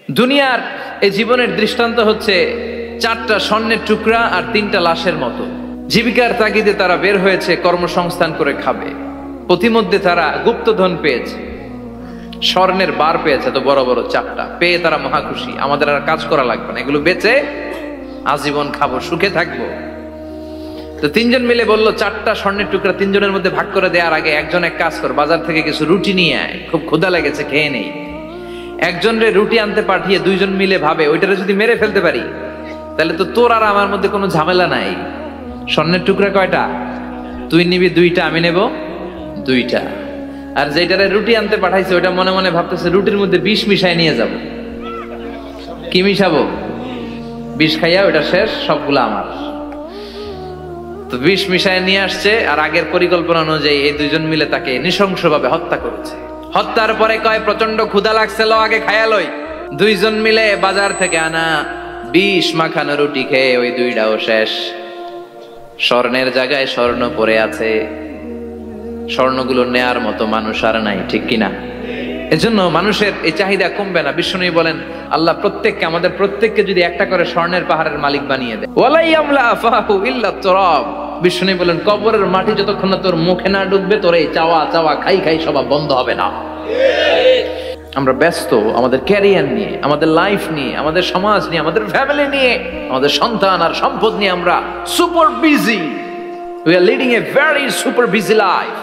দুনিয়ার এই জীবনের দৃষ্টান্ত হচ্ছে 4টা স্বর্ণের টুকরা আর 3টা লাশের মতো। জীবিকার তাগিদে তারা বের হয়েছে, কর্মসংস্থান করে খাবে। প্রতিমধ্যে তারা গুপ্তধন পেয়েছে, স্বর্ণের বার পেয়েছে, তো বড় বড় 4টা পেয়ে তারা মহা খুশি। আমাদের আর কাজ করা লাগবে না, এগুলো বেচে আজীবন খাবো, সুখে থাকবো। তো 3জন মিলে বললো 4টা স্বর্ণের টুকরা 3জনের মধ্যে ভাগ করে দেওয়ার আগে একজন এক কাজ কর, বাজার থেকে কিছু রুটি নিয়ে আয়, খুব ক্ষুধা লেগেছে, খেয়ে নেই। একজনের রুটি আনতে পাঠিয়ে 2জন মিলে ভাবে ওইটারে যদি মেরে ফেলতে পারি তাহলে তো তোর আর আমার মধ্যে কোনো ঝামেলা নাই। স্বর্ণের টুকরা কয়টা? তুই নিবি 2টা, আমি নেব 2টা। আর যেটারে রুটি আনতে পাঠাইছে ওইটা মনে মনে ভাবতেছে রুটির মধ্যে বিষ মিশাই নিয়ে যাব। কি মিশাবো? বিষ খাইয়া ওইটা শেষ, সবগুলো আমার। তো বিষ মিশায় নিয়ে আসছে, আর আগের পরিকল্পনা অনুযায়ী এই 2জন মিলে তাকে নৃশংসভাবে হত্যা করেছে। হত্যার পরে কয় প্রচন্ড ক্ষুধা লাগছে, লো আগে খায়া লই। 2জন মিলে বাজার থেকে আনা বিষ মাখানো রুটি খেয়ে ওই 2টাও শেষ। স্বর্ণের জায়গায় স্বর্ণ পড়ে আছে, স্বর্ণগুলো নেয়ার মতো মানুষ আর নাই, ঠিক কিনা? এজন্য মানুষের এই চাহিদা কমবে না। বিষ্ণু বলেন আল্লাহ প্রত্যেককে, আমাদের প্রত্যেককে যদি একটা করে স্বর্ণের পাহাড়ের মালিক বানিয়ে দেয়, ওয়ালাই আমলা আফাহু ইল্লা তুরাব। বিষ্ণু বলেন কবরের মাটি যতক্ষণ না তোর মুখে না ঢুকবে, তোর এই চাওয়া চাওয়া খাই খাই সব বন্ধ হবে না। আমরা ব্যস্ত আমাদের ক্যারিয়ার নিয়ে, আমাদের লাইফ নিয়ে, আমাদের সমাজ নিয়ে, আমাদের ফ্যামিলি নিয়ে, আমাদের সন্তান আর সম্পদ নিয়ে আমরা super busy. We are leading a very super busy life.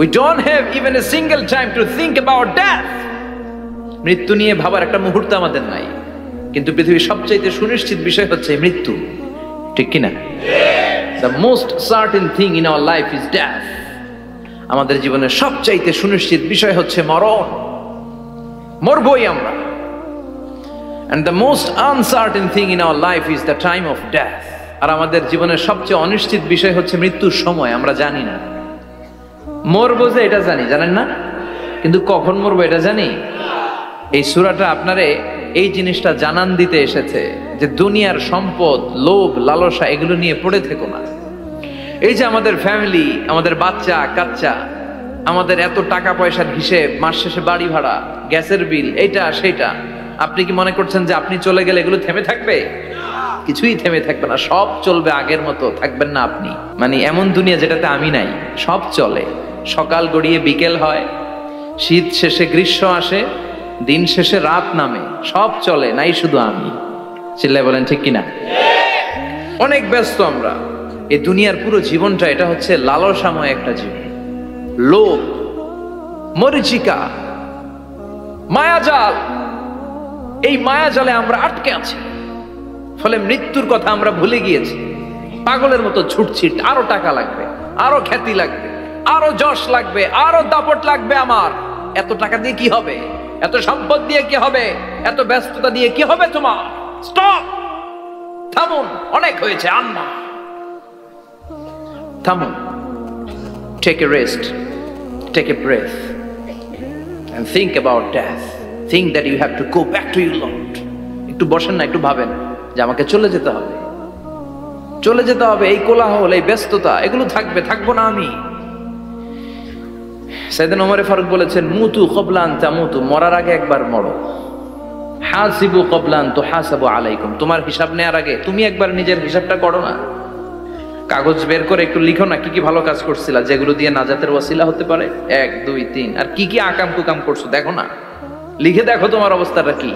We don't have even a single time to think about death. মৃত্যু নিয়ে ভাবার একটা মুহূর্ত আমাদের নাই। কিন্তু পৃথিবীর সবচাইতে সুনিশ্চিত বিষয় হচ্ছে মৃত্যু, ঠিক কি না? The most certain thing in our life is death. আমাদের জীবনের সবচাইতে সুনিশ্চিত বিষয় হচ্ছে মরণ, মরবই আমরা। And the most uncertain thing in our life is the time of death. আর আমাদের জীবনের সবচেয়ে অনিশ্চিত বিষয় হচ্ছে মৃত্যুর সময়। আমরা জানি না। মরবো যে এটা জানি, জানেন না? কিন্তু কখন মরবো এটা জানি? এই সূরাটা আপনারে এই জিনিসটা জানান দিতে এসেছে যে দুনিয়ার সম্পদ, লোভ, লালসা এগুলো নিয়ে পড়ে থেকো না। এই যে আমাদের ফ্যামিলি, আমাদের বাচ্চা কাচ্চা, আমাদের এত টাকা পয়সার হিসেব, মাস শেষে বাড়ি ভাড়া, গ্যাসের বিল, এইটা সেটা, আপনি কি মনে করছেন যে আপনি চলে গেলে এগুলো থেমে থাকবে? কিছুই থেমে থাকবে না, সব চলবে আগের মতো। থাকবেন না আপনি। মানে এমন দুনিয়া যেটাতে আমি নাই, সব চলে। সকাল গড়িয়ে বিকেল হয়, শীত শেষে গ্রীষ্ম আসে, দিন শেষে রাত নামে, সব চলে, নাই শুধু আমি। চিল্লায় বলেন ঠিক কিনা? অনেক ব্যস্ত আমরা। এই দুনিয়ার পুরো জীবনটা এটা হচ্ছে লালসাময় একটা জীবন। লোভ, মরিচিকা, মায়াজাল, এই মায়াজালে আমরা আটকে আছি। ফলে মৃত্যুর কথা আমরা ভুলে গিয়েছি। পাগলের মতো ছুটছি, আরো টাকা লাগবে, আরো খ্যাতি লাগবে, আরো যশ লাগবে, আরো দাপট লাগবে আমার। এত টাকা দিয়ে কি হবে? এত সম্পদ দিয়ে কি হবে? এত ব্যস্ততা দিয়ে কি হবে তোমার? স্টপ, থামুন, অনেক হয়েছে, আন্না, থামুন। Take a rest, take a breath and think about death. Think that you have to go back to your Lord. একটু বসেন না, একটু ভাবেন যে আমাকে চলে যেতে হবে, চলে যেতে হবে। এই কোলাহল, এই ব্যস্ততা, এগুলো থাকবে, থাকবো না আমি। সাইয়েদনা ওমর ফারুক বলেছেন মুতু ক্বাবলা আন তামুতু, মরার আগে একবার মরো। হাসিবু ক্বাবলা আন তুহাসাবু আলাইকুম, তোমার হিসাব নেওয়ার আগে তুমি একবার নিজের হিসাবটা করো না। কাগজ বের করে একটু লিখো না কি কি ভালো কাজ করছিলা, যেগুলো দিয়ে নাজাতের ওয়াসিলা হতে পারে। 1 2 3, আর কি কি আকাম কুকাম করছো দেখো না, লিখে দেখো তোমার অবস্থাটা কি।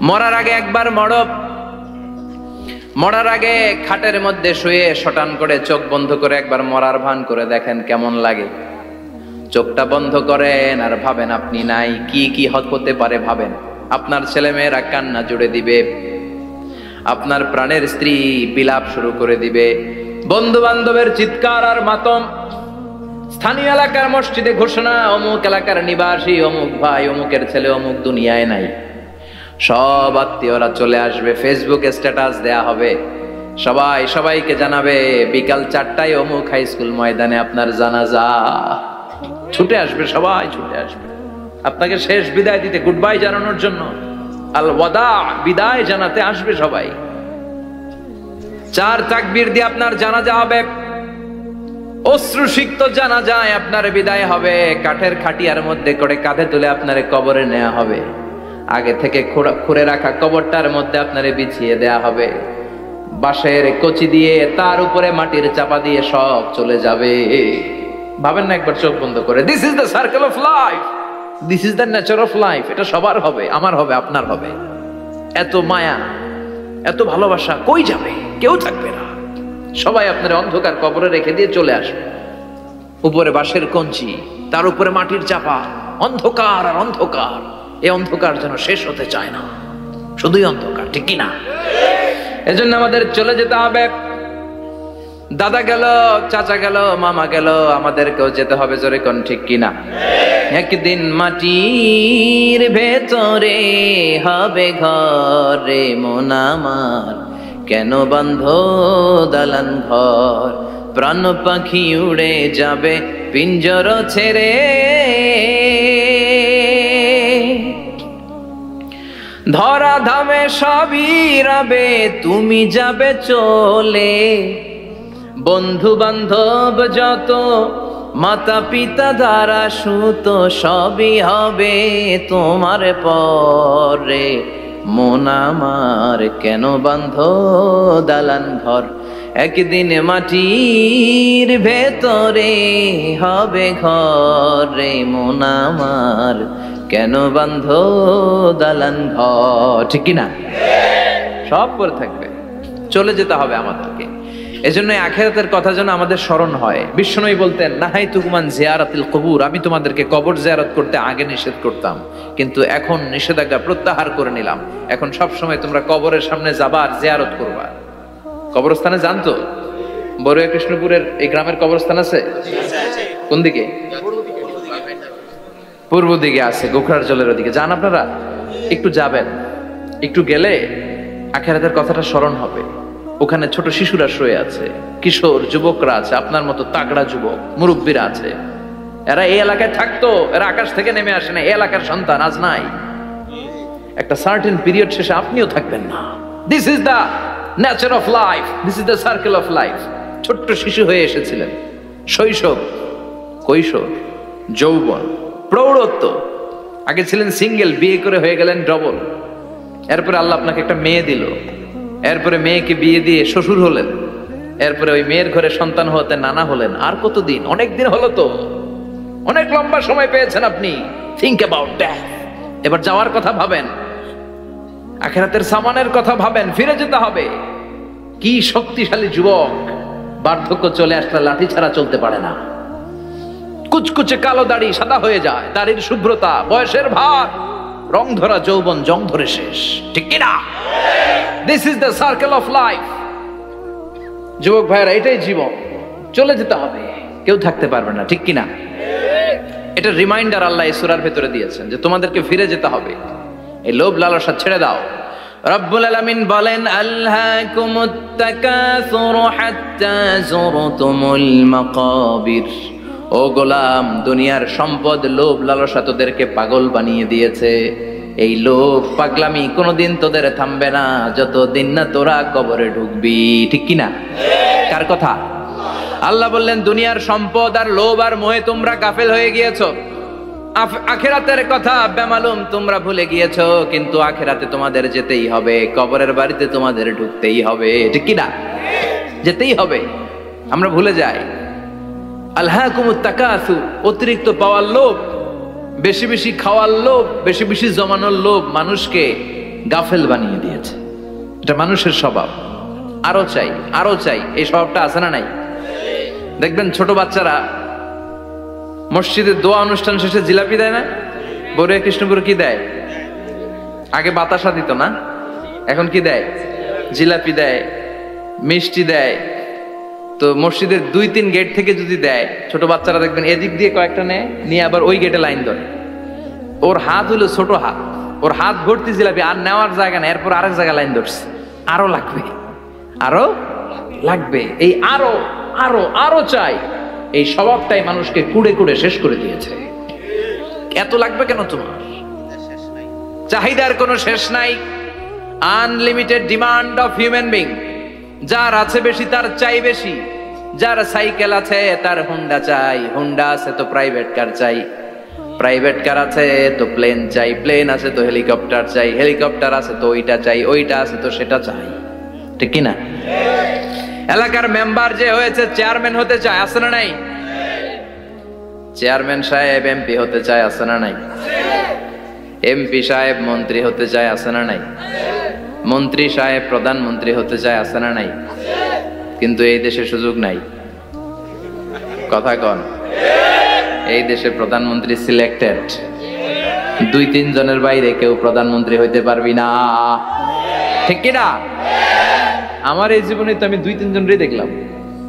মরার আগে একবার মরো। মরার আগে খাটের মধ্যে শুয়ে শটান করে চোখ বন্ধ করে একবার মরার ভান করে দেখেন কেমন লাগে। চোখটা বন্ধ করেন আর ভাবেন আপনি নাই, কি কি হতে পারে ভাবেন। আপনার ছেলে মেয়েরা কান্না জুড়ে দিবে, আপনার প্রাণের স্ত্রী বিলাপ শুরু করে দিবে, বন্ধু বান্ধবের চিৎকার আর মাতম, স্থানীয় এলাকার মসজিদে ঘোষণা অমুক এলাকার নিবাসী অমুক ভাই অমুকের ছেলে অমুক দুনিয়ায় নাই। সব আত্মীয়রা চলে আসবে, ফেসবুকে স্ট্যাটাস দেয়া হবে, সবাই সবাইকে জানাবে বিকাল 4টায় অমুক হাই স্কুল ময়দানে আপনার জানাজা। ছুটে আসবে, সবাই ছুটে আসবে আপনাকে শেষ বিদায় দিতে, গুড বাই জানানোর জন্য, আল ওয়াদা, বিদায় জানাতে আসবে সবাই। 4 তাকবীর দিয়ে আপনার জানাজা হবে, অশ্রুসিক্ত জানাজায় আপনার বিদায় হবে। কাঠের খাটিয়ার মধ্যে করে কাঁধে তুলে আপনার কবরে নেওয়া হবে। আগে থেকে খুঁড়ে রাখা কবরটার মধ্যে আপনারে বিছিয়ে দেয়া হবে, বাঁশের কচি দিয়ে তার উপরে মাটির চাপা দিয়ে সব চলে যাবে। ভাবেন না একবার চোখ বন্ধ করে, this is the circle of life, this is the nature of life. এটা সবার হবে, আমার হবে, আপনার হবে। এত মায়া, এত ভালোবাসা কই যাবে? কেউ থাকবে না, সবাই আপনার অন্ধকার কবরে রেখে দিয়ে চলে আসবে। উপরে বাঁশের কঞ্চি, তার উপরে মাটির চাপা, অন্ধকার আর অন্ধকার। এই অন্ধকার যেন শেষ হতে চায় না, শুধুই অন্ধকার, ঠিক কিনা? এজন্য আমাদের চলে যেতে হবে। দাদা গেল, চাচা গেল, মামা গেল, আমাদেরকেও যেতে হবে, জোরে কোন ঠিক কিনা? একদিন মাটির ভেতরে হবে ঘরে মন আমার, কেন বন্ধ দালান ঘর, প্রাণ পাখি উড়ে যাবে পিঞ্জর ছেড়ে। ধরা ধামে সবই রবে, তুমি যাবে চলে, বন্ধু বান্ধব যত, মাতা পিতা দ্বারা সুত, সবই হবে তোমার পরে মন আমার, কেন বান্ধ দালান ঘর, একদিন মাটির ভেতরে হবে ঘরে মন আমার, কেন বান্ধ দালান ঘর, ঠিক কিনা? সব করে থাকবে, চলে যেতে হবে আমাদেরকে। এজন্য আখিরাতের কথা যেন আমাদের স্মরণ হয়। বিশ্বনবী বলতেন, নাহাই তুকুমান জিয়ারাতিল কবুর, আমি তোমাদেরকে কবর জিয়ারত করতে আগে নিষেধ করতাম, কিন্তু এখন নিষেধাজ্ঞা প্রত্যাহার করে নিলাম। এখন সব সময় তোমরা কবরের সামনে যাবা আর জিয়ারত করবা। কবরস্থানে যান তো? বড়ুয়া কৃষ্ণপুরের এই গ্রামের কবরস্থান আছে? কোন দিকে? পূর্ব দিকে আছে, গোখরার জলের ওদিকে। যান আপনারা, একটু যাবেন, একটু গেলে আখিরাতের কথাটা স্মরণ হবে। ওখানে ছোট শিশুরা শুয়ে আছে, কিশোর যুবকরা আছে, আপনার মতো তাগড়া যুবক, মুরব্বীরা আছে। এরা এই এলাকায় থাকতো, এরা আকাশ থেকে নেমে আসে না, এই এলাকার সন্তান আজ নাই। একটা সার্টেন পিরিয়ড শেষে আপনিও থাকবেন না। This is the nature of life, this is the circle of life. ছোট্ট শিশু হয়ে এসেছিলেন, শৈশব, কৈশোর, যৌবন, প্রৌঢ়ত্ব। আগে ছিলেন সিঙ্গেল, বিয়ে করে হয়ে গেলেন ডবল। এরপরে আল্লাহ আপনাকে একটা মেয়ে দিল, এরপরে মেয়েকে বিয়ে দিয়ে শ্বশুর হলেন, এরপরে ওই মেয়ের ঘরে সন্তান হতে নানা হলেন। আর কতদিন? অনেক দিন হলো তো, অনেক লম্বা সময় পেয়েছেন আপনি। Think about that. এবার যাওয়ার কথা ভাবেন, আখিরাতের সামানের কথা ভাবেন, ফিরে যেতে হবে। কি শক্তিশালী যুবক, বার্ধক্য চলে আসলে লাঠি ছাড়া চলতে পারে না। কুচকুচে কালো দাড়ি সাদা হয়ে যায়, দাড়ির শুভ্রতা, বয়সের ভার, রং ধরা যৌবন জং ধরে শেষ, ঠিক কিনা? This is the circle of life. যুবক ভাইরা, এটাই জীবন, চলে যেতে হবে, কেউ থাকতে পারবে না, ঠিক কিনা? এটা রিমাইন্ডার আল্লাহ এই সূরার ভেতরে দিয়েছেন যে তোমাদেরকে ফিরে যেতে হবে। এই লোভ লালসা ছেড়ে দাও। রব্বুল আলামিন বলেন, আলহাকুমুত তাকাসুর হাত্তা যুরতুমুল মাকাবির। ও গোলাম, দুনিয়ার সম্পদ, লোভ লালসা তোদেরকে পাগল বানিয়ে দিয়েছে। এই লোভ পাগলামি কোনোদিন তোদের থামবে না যতদিন না তোরা কবরে ঢুকবি, ঠিক কিনা? কার কথা? আল্লাহ বললেন, দুনিয়ার সম্পদ আর লোভ আর মোহে তোমরা গাফেল হয়ে গিয়েছো। আখিরাতের কথা বেমালুম তোমরা ভুলে গিয়েছো। কিন্তু আখিরাতে তোমাদের যেতেই হবে, কবরের বাড়িতে তোমাদের ঢুকতেই হবে, ঠিক কিনা? যেতেই হবে। আমরা ভুলে যাই। আলহাকুমুত তাকাসুর, অতিরিক্ত পাওয়ার লোভ, বেশি বেশি খাওয়ার লোভ, বেশি বেশি জমানোর লোভ মানুষকে গাফেল বানিয়ে দিয়েছে। এটা মানুষের স্বভাব। আরো চাই, আরো চাই, এই স্বভাবটা আছে না নাই? দেখবেন ছোট বাচ্চারা মসজিদে দোয়া অনুষ্ঠান শেষে জিলাপি দেয় না? বড়ুয়া কৃষ্ণপুরে কি দেয়? আগে বাতাসা দিত না, এখন কি দেয়? জিলাপি দেয়, মিষ্টি দেয়। তো মসজিদের 2-3 গেট থেকে যদি দেয়, ছোট বাচ্চারা দেখবেন এদিক দিয়ে কয়েকটা নেয়, নিয়ে আবার ওই গেটে লাইন ধরে। ওর হাত হলো ছোট হাত, ওর হাত ভর্তি জিলাপি, আর নেওয়ার জায়গা নেই, এরপর আরেক জায়গায় লাইন ধরছে। আরো লাগবে, আরো লাগবে, এই আরো আরো আরো চাই। এই স্বভাবটাই মানুষকে কুড়ে কুড়ে শেষ করে দিয়েছে। এত লাগবে কেন তোমার? চাহিদার কোনো শেষ নাই। Unlimited demand of human being. যার আছে বেশি তার চাই বেশি। যার সাইকেল আছে তার হুন্ডা চাই, হুন্ডা আছে তো প্রাইভেট কার চাই, প্রাইভেট কার আছে তো প্লেন চাই, প্লেন আছে তো হেলিকপ্টার চাই, হেলিকপ্টার আছে তো ওইটা চাই, ওইটা আছে তো সেটা চাই, ঠিক কি না? এলাকার মেম্বার যে হয়েছে চেয়ারম্যান হতে চায়, আছে না নাই? চেয়ারম্যান সাহেব এমপি হতে চায়, আছে না নাই? এমপি সাহেব মন্ত্রী হতে চায়, আছে না নাই? মন্ত্রী সাহেব প্রধানমন্ত্রী হতে চায়, আছে না নাই? কিন্তু এই দেশে সুযোগ নাই। কথা কন, এই দেশে প্রধানমন্ত্রী সিলেক্টেড, 2-3 জনের বাইরে কেউ প্রধানমন্ত্রী হইতে পারবি না, ঠিক কিনা? আমার এই জীবনে তো আমি 2-3 জনই দেখলাম।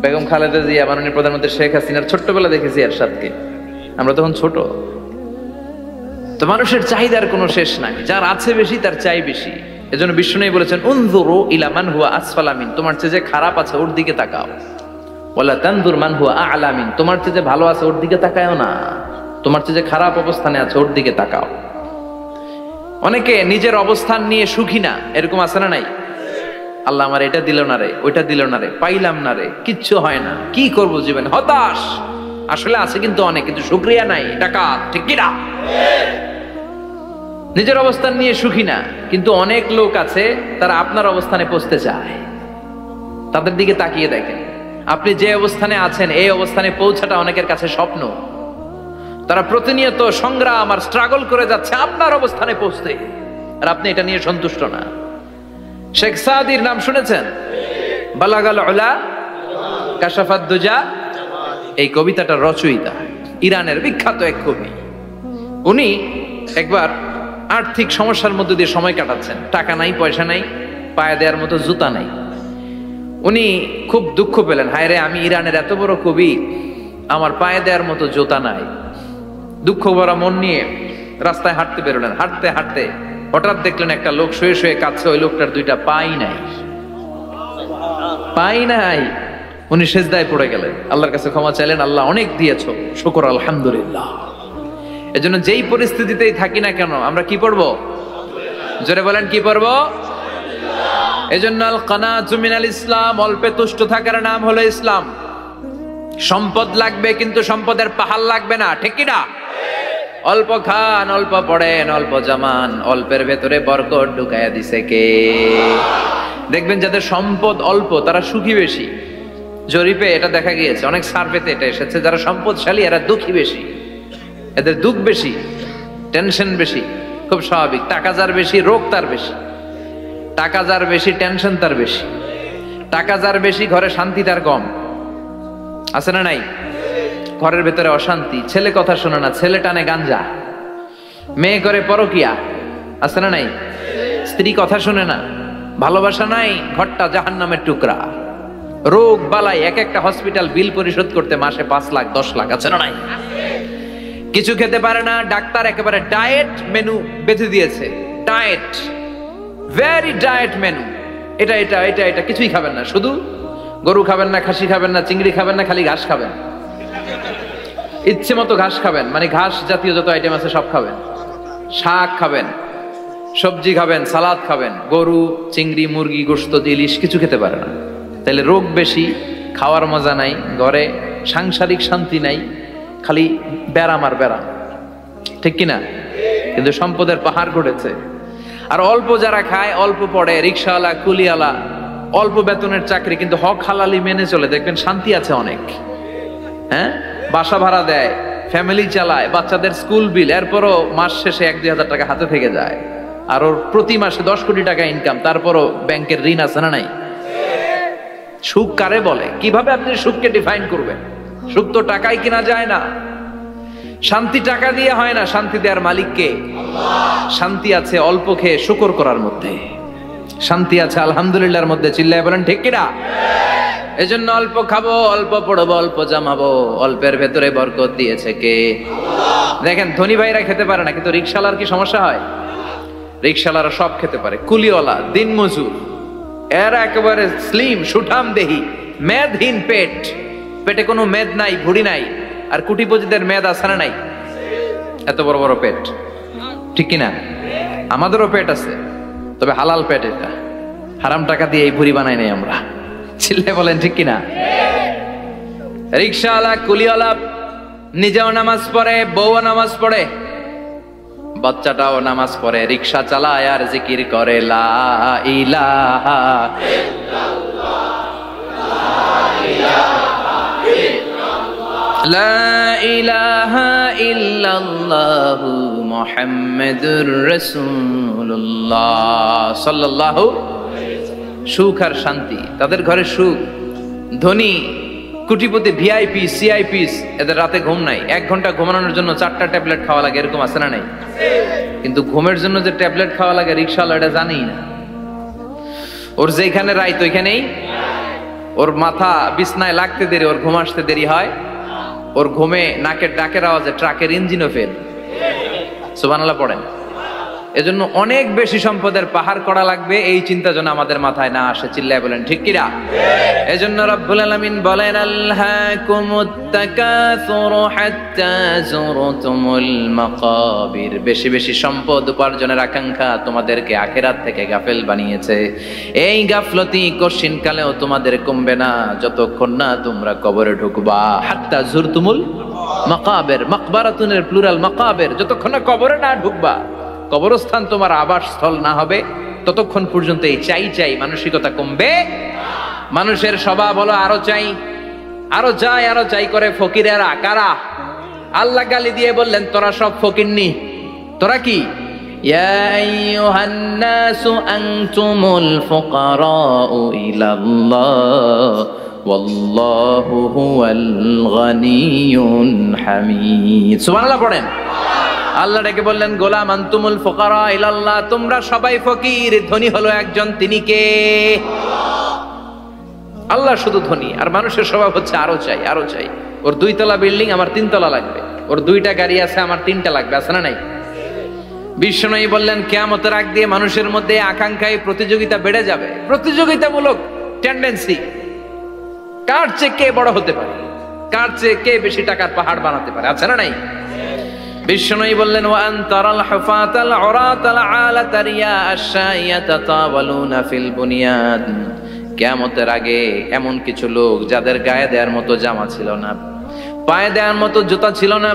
বেগম খালেদা জিয়া, মাননীয় প্রধানমন্ত্রী শেখ হাসিনার ছোট্টবেলা দেখেছি এরশাদকে, আমরা তখন ছোট। তো মানুষের চাহিদার কোনো শেষ নাই, যার আছে বেশি তার চাই বেশি। এজন্য বিষ্ণু বলেছেন উনজুরু ইলা মান হুয়া আসফালা মিন, তোমার চেয়ে যে খারাপ আছে ওর দিকে তাকাও। ওয়ালা তানজুর মান হুয়া আ'লা মিন, তোমার চেয়ে যে ভালো আছে ওর দিকে তাকায়ও না, তোমার চেয়ে যে খারাপ অবস্থানে আছে ওর দিকে তাকাও। অনেকে নিজের অবস্থান নিয়ে সুখী না, এরকম আছে না নাই? আল্লাহ আমার এটা দিল না রে, ওইটা দিল না রে, পাইলাম না রে, কিচ্ছু হয় না, কি করব জীবনে, হতাশ। আসলে আছে কিন্তু অনেক, কিন্তু শুকরিয়া নাই, টাকা, ঠিক কি না? নিজের অবস্থান নিয়ে সুখী না, কিন্তু অনেক লোক আছে তারা আপনার অবস্থানে পৌঁছতে চায়। তাদের দিকে তাকিয়ে দেখেন, আপনি যে অবস্থানে আছেন এই অবস্থানে পৌঁছাটা অনেকের কাছে স্বপ্ন। তারা প্রতিনিয়ত সংগ্রাম আর স্ট্রাগল করে যাচ্ছে আপনার অবস্থানে পৌঁছতে, আর আপনি এটা নিয়ে সন্তুষ্ট না। শেখ সাদির নাম শুনেছেন? বালাগাল উলা কাশাফাত দুজা, এই কবিতাটার রচয়িতা ইরানের বিখ্যাত এক কবি। উনি একবার আর্থিক সমস্যার মধ্যে দিয়ে সময় কাটাচ্ছেন, টাকা নাই, পয়সা নাই, পায়ে দেওয়ার মতো জুতা নাই। উনি খুব দুঃখ পেলেন, হায় রে, আমি ইরানের এত বড় কবি, আমার পায়ে দেওয়ার মতো জুতা নাই। দুঃখ ভরা মন নিয়ে রাস্তায় হাঁটতে বেরোলেন। হাঁটতে হাঁটতে হঠাৎ দেখলেন একটা লোক শুয়ে শুয়ে কাঁদছে, ওই লোকটার 2টা পাই নাই, পাই নাই। উনি সেজদায় পড়ে গেলেন, আল্লাহর কাছে ক্ষমা চাইলেন, আল্লাহ অনেক দিয়েছো, শুকর আলহামদুলিল্লাহ। এজন্য যেই পরিস্থিতিতেই থাকি না কেন আমরা কি পড়বো? জোরে বলেন, কি পড়বো? এজন্য আল কানাতু মিনাল ইসলাম, অল্পে তুষ্ট থাকার নাম হলো ইসলাম। সম্পদ লাগবে কিন্তু সম্পদের পাহাড় লাগবে না, ঠিক কি না? অল্প খান, অল্প পড়েন, অল্প জামান, অল্পের ভেতরে বরকত ঢুকাইয়া দিছে কে? দেখবেন যাদের সম্পদ অল্প তারা সুখী বেশি। জরিপে এটা দেখা গিয়েছে, অনেক সার্ভেতে এটা এসেছে, যারা সম্পদশালী এরা দুঃখী বেশি, এদের দুঃখ বেশি, টেনশন বেশি। খুব স্বাভাবিক, টাকা যার বেশি রোগ তার বেশি, টাকা যার বেশি টেনশন তার বেশি, টাকা যার বেশি ঘরে শান্তি তার কম, আছে না নাই? ঘরের ভেতরে অশান্তি, ছেলে কথা শোনে না, ছেলে টানে গাঞ্জা, মেয়ে করে পরকিয়া, আছে না নাই? স্ত্রী কথা শোনে না, ভালোবাসা নাই, ঘরটা জাহান্নামের টুকরা। রোগ বালাই, এক একটা হসপিটাল বিল পরিশোধ করতে মাসে 5 লাখ 10 লাখ, আছে না নাই? কিছু খেতে পারে না, ডাক্তার একেবারে ডায়েট মেনু বেঁধে দিয়েছে, ডায়েট, ভেরি ডায়েট মেনু, এটা এটা এটা এটা কিছুই খাবেন না, শুধু গরু খাবেন না, খাসি খাবেন না, চিংড়ি খাবেন না, খালি ঘাস খাবেন, ইচ্ছে মতো ঘাস খাবেন, মানে ঘাস জাতীয় যত আইটেম আছে সব খাবেন, শাক খাবেন, সবজি খাবেন, সালাদ খাবেন, গরু, চিংড়ি, মুরগি, গোশত, ইলিশ কিছু খেতে পারে না। তাহলে রোগ বেশি, খাওয়ার মজা নাই, ঘরে সাংসারিক শান্তি নাই, খালি ব্যারাম আর ব্যারাম, ঠিক কিনা? কিন্তু সম্পদের পাহাড় ঘটেছে। আর অল্প যারা খায়, অল্প পড়ে, রিক্সাওয়ালা, কুলিওয়ালা, অল্প বেতনের চাকরি, কিন্তু হক হালালি মেনে চলে, দেখবেন শান্তি আছে অনেক। হ্যাঁ, বাসা ভাড়া দেয়, ফ্যামিলি চালায়, বাচ্চাদের স্কুল বিল, এরপরও মাস শেষে 1-2 হাজার টাকা হাতে থেকে যায়। আর ওর প্রতি মাসে 10 কোটি টাকা ইনকাম, তারপরও ব্যাংকের ঋণ আছে না নাই? সুখ কারে বলে? কিভাবে আপনি সুখকে ডিফাইন করবেন? সুখ তো টাকায় কিনা যায় না, শান্তি টাকা দিয়ে হয় না, শান্তি দেওয়ার মালিক কে? শান্তি আছে অল্প খেয়ে শুকর করার মধ্যে, শান্তি আছে আলহামদুলিল্লাহর মধ্যে। চিল্লায় বলেন ঠিক কিনা? এজন্য অল্প খাবো, অল্প পড়বো, অল্প জামাবো, অল্পের ভেতরে বরকত দিয়েছে কে? দেখেন ধনী ভাইরা খেতে পারে না, কিন্তু রিক্সাওয়ালার কি সমস্যা হয়? রিক্সাওয়ালারা সব খেতে পারে, কুলিওয়ালা, দিনমজুর, এরা একেবারে স্লিম সুঠাম দেহি, মেদহীন পেট, পেটে কোনো মেদ নাই, ভুড়ি নাই। আর কোটিপতিদের মেদ আছে না নাই? এত বড় বড় পেট, ঠিক কিনা? আমাদেরও পেট আছে, তবে হালাল পেট, এটা হারাম টাকা দিয়ে এই ভুড়ি বানাই নাই আমরা। চিল্লে বলেন ঠিক কিনা? রিক্সাওয়ালা, কুলিওয়ালা নিজেও নামাজ পড়ে, বউও নামাজ পড়ে, বাচ্চাটাও নামাজ পড়ে, রিক্সা চালায় আর জিকির করে লা ইলাহা লা ইলাহা ইল্লাল্লাহু মুহাম্মাদুর রাসূলুল্লাহ সাল্লাল্লাহু। সুখ আর শান্তি, তাদের ঘরে সুখ। ধনী কোটিপতি ভিআইপি সিআইপি এদের রাতে ঘুম নাই, 1 ঘন্টা ঘুমানোর জন্য 4টা ট্যাবলেট খাওয়া লাগে, এরকম আছে না নাই? কিন্তু ঘুমের জন্য যে ট্যাবলেট খাওয়া লাগে রিকশাওয়ালা এটা জানেই না। ওর যেখানে রাইত ওইখানেই, ওর মাথা বিছনায় লাগতে দেরি, ওর ঘুম আসতে দেরি হয়। ওর ঘুমে নাকের ডাকের আওয়াজে ট্রাকের ইঞ্জিনও ফেল। সুবহানাল্লাহ পড়েন। এজন্য অনেক বেশি সম্পদের পাহাড় করা লাগবে, এই চিন্তা যেন আমাদের মাথায় না আসে। চিল্লায় বলেন ঠিক কিনা? এজন্য রব্বুল আলামিন বলেন আল্লাকুমুত তাকাসুরু হাত্তা যুরতুমুল মাকাবির। বেশি বেশি সম্পদ উপার্জনের আকাঙ্ক্ষা তোমাদেরকে আখিরাত থেকে গাফেল বানিয়েছে। এই গাফলতি কশিন কালেও তোমাদের কমবে না যতক্ষণ না তোমরা কবরে ঢুকবা। হাত্তা যুরতুমুল মাকাবির, মাকবারাতুনের প্লুরাল মাকাবির, যতক্ষণ না কবরে না ঢুকবা, কবরস্থান তোমার আবাসস্থল না হবে, ততক্ষণ পর্যন্ত এই চাই চাই মানসিকতা কমবে। মানুষের স্বভাব হলো আরো চাই, আরো চাই, আরো চাই করে। ফকিরেরা কারা? আল্লাহ গালি দিয়ে বললেন তোরা সব ফকিরনি। তোরা কি? ইয়া আইয়ুহান নাসু আনতুমুল ফুকারাউ ইলাল্লাহ ওয়াল্লাহু হুয়াল গানিয়ুল হামিদ। সুবহানাল্লাহ পড়েন। আল্লাহ ডেকে বললেন গোলাম আনতুমুল ফুকারা ইলাল্লাহ, তোমরা সবাই ফকির, ধনী হলো একজন, তিনি কে? আল্লাহ শুধু ধনী। আর মানুষের স্বভাব হচ্ছে আরো চাই, আরো চাই। ওর 2 তলা বিল্ডিং, আমার 3 তলা লাগবে। ওর 2টা গাড়ি আছে, আমার 3টা লাগবে। আছে না নাই? বিশ্বনবী বললেন কিয়ামতের আগ দিয়ে মানুষের মধ্যে আকাঙ্ক্ষায় প্রতিযোগিতা বেড়ে যাবে, প্রতিযোগিতামূলক টেন্ডেন্সি। কার চেয়ে কে বড় হতে পারে, কার চেয়ে কে বেশি টাকার পাহাড় বানাতে পারে। আছে না নাই? বিশ্বনবী বললেন ওয়ান তারাল হুফাতাল উরাতাল আলাতা রিয়া আশ-শাইয়াতা তাওয়ালুনা ফিল বুনিয়ান। কিয়ামতের আগে এমন কিছু লোক যাদের গায়ে দেওয়ার মতো জামা ছিল না, পায়ে দেওয়ার মতো জুতা ছিল না,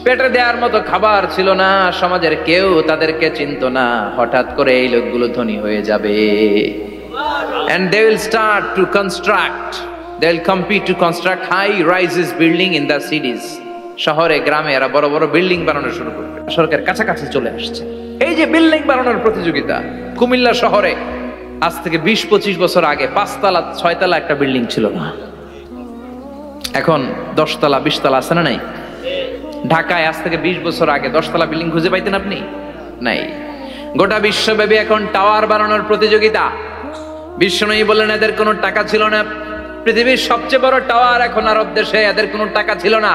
পেটে দেওয়ার মতো খাবার ছিল না, সমাজের কেউ তাদেরকে চিনতো না। হঠাৎ করে এই লোকগুলো ধনী হয়ে যাবে। And they will start to construct, they will compete to construct high rises building in the cities. শহরে গ্রামে এরা বড় বড় বিল্ডিং বানানো শুরু করবে। সরকার কাছাকাছি চলে আসছে। এই যে বিল্ডিং বানানোর প্রতিযোগিতা, কুমিল্লা শহরে আজ থেকে 20-25 বছর আগে 5 তলা 6 তলা একটা বিল্ডিং ছিল না, এখন 10 তলা 20 তলা। আছে না নাই? ঢাকায় আজ থেকে 20 বছর আগে 10 তলা বিল্ডিং খুঁজে পাইতেন আপনি? নাই। গোটা বিশ্বব্যাপী এখন টাওয়ার বানানোর প্রতিযোগিতা। বিশ্বনবী বললেন এদের কোনো টাকা ছিল না। পৃথিবীর সবচেয়ে বড় টাওয়ার এখন আরব দেশে, এদের কোনো টাকা ছিল না।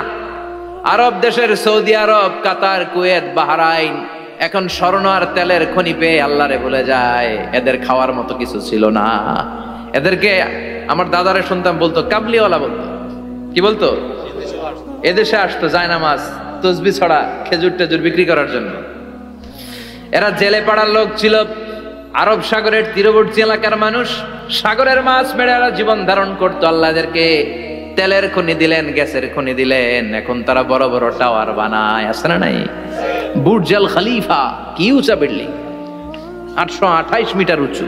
আরব দেশের সৌদি আরব, কাতার, কুয়েত, বাহরাইন এখন স্বর্ণ আর তেলের খনি পেয়ে আল্লাহরে ভুলে যায়। এদের খাওয়ার মতো কিছু ছিল না। এদেরকে আমার দাদারে শুনতাম বলতো কাবলিওয়ালা বলতো। কি বলতো? এদেশে আসতো জায়নামাজ তসবিহ ছড়া খেজুর টেজুর বিক্রি করার জন্য। এরা জেলে পাড়ার লোক ছিল। আরব সাগরের তীরবর্তী এলাকার মানুষ, সাগরের মাছ মেরে এরা জীবন ধারণ করতো। আল্লাহ এদেরকে তেলের খনি দিলেন, গ্যাসের খনি দিলেন, এখন তারা বড় বড় টাওয়ার বানায়। আছে না নাই? বুর্জ আল খলিফা, কি উঁচা বিল্ডিং, 828 মিটার উঁচু।